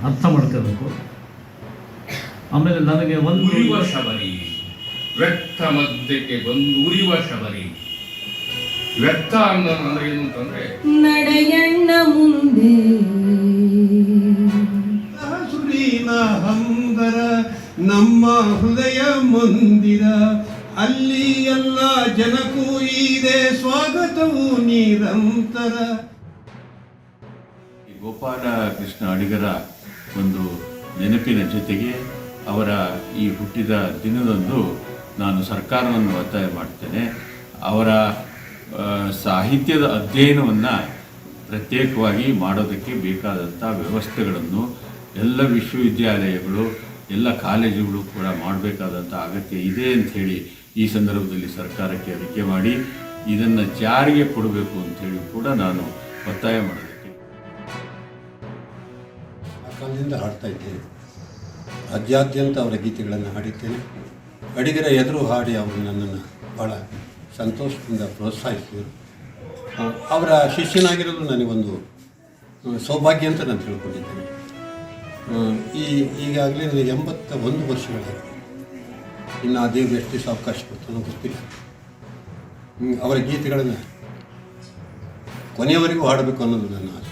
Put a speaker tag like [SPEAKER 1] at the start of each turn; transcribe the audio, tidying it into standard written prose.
[SPEAKER 1] ಅರ್ಥ ಮಾಡ್ಕೋಬೇಕು. ಆಮೇಲೆ ನನಗೆ ಒಂದು
[SPEAKER 2] ಉರಿಯುವ ಶಬರಿ, ವ್ಯಕ್ತ ಮಧ್ಯಕ್ಕೆ ಬಂದು ಉರಿಯುವ ಶಬರಿ. ವ್ಯಕ್ತ ಅಂದ್ರೆ ಏನು ಅಂತಂದ್ರೆ
[SPEAKER 3] ನಡೆಯಣ್ಣ ಮುಂದೆ
[SPEAKER 4] ಸುರೀನ ಹಂದರ ನಮ್ಮ ಹೃದಯ ಮಂದಿರ, ಅಲ್ಲಿ ಎಲ್ಲ ಜನಕ್ಕೂ ಇದೆ ಸ್ವಾಗತವು ನಿರಂತರ.
[SPEAKER 5] ಗೋಪಾಲ ಕೃಷ್ಣ ಅಡಿಗರ ಒಂದು ನೆನಪಿನ ಜೊತೆಗೆ ಅವರ ಈ ಹುಟ್ಟಿದ ದಿನದಂದು ನಾನು ಸರ್ಕಾರವನ್ನು ಒತ್ತಾಯ ಮಾಡ್ತೇನೆ. ಅವರ ಸಾಹಿತ್ಯದ ಅಧ್ಯಯನವನ್ನು ಪ್ರತ್ಯೇಕವಾಗಿ ಮಾಡೋದಕ್ಕೆ ಬೇಕಾದಂಥ ವ್ಯವಸ್ಥೆಗಳನ್ನು ಎಲ್ಲ ವಿಶ್ವವಿದ್ಯಾಲಯಗಳು, ಎಲ್ಲ ಕಾಲೇಜುಗಳು ಕೂಡ ಮಾಡಬೇಕಾದಂಥ ಅಗತ್ಯ ಇದೆ ಅಂಥೇಳಿ ಈ ಸಂದರ್ಭದಲ್ಲಿ ಸರ್ಕಾರಕ್ಕೆ ಅರಿಕೆ ಮಾಡಿ ಇದನ್ನು ಜಾರಿಗೆ ಕೊಡಬೇಕು ಅಂಥೇಳಿ ಕೂಡ ನಾನು ಒತ್ತಾಯ ಮಾಡೋದಕ್ಕೆ
[SPEAKER 4] ಆ ಕಾಲದಿಂದ ಹಾಡ್ತಾ ಇದ್ದೇನೆ. ರಾಜ್ಯಾದ್ಯಂತ ಅವರ ಗೀತೆಗಳನ್ನು ಹಾಡಿದ್ದೇನೆ. ಅಡಿಗರ ಎದುರು ಹಾಡಿ ಅವರು ನನ್ನನ್ನು ಭಾಳ ಸಂತೋಷದಿಂದ ಪ್ರೋತ್ಸಾಹಿಸಿದರು. ಅವರ ಶಿಷ್ಯನಾಗಿರೋದು ನನಗೊಂದು ಸೌಭಾಗ್ಯ ಅಂತ ನಾನು ತಿಳ್ಕೊಂಡಿದ್ದೇನೆ. ಈಗಾಗಲೇ ನನಗೆ 81 ವರ್ಷಗಳಾಗಿದೆ. ಇನ್ನು ಆ ದೇವರು ಎಷ್ಟು ದಿವಸ ಅವಕಾಶ ಕೊಡ್ತಾನೋ ಗೊತ್ತಿಲ್ಲ. ಅವರ ಗೀತೆಗಳನ್ನು ಕೊನೆಯವರೆಗೂ ಹಾಡಬೇಕು ಅನ್ನೋದು ನನ್ನ ಆಸೆ.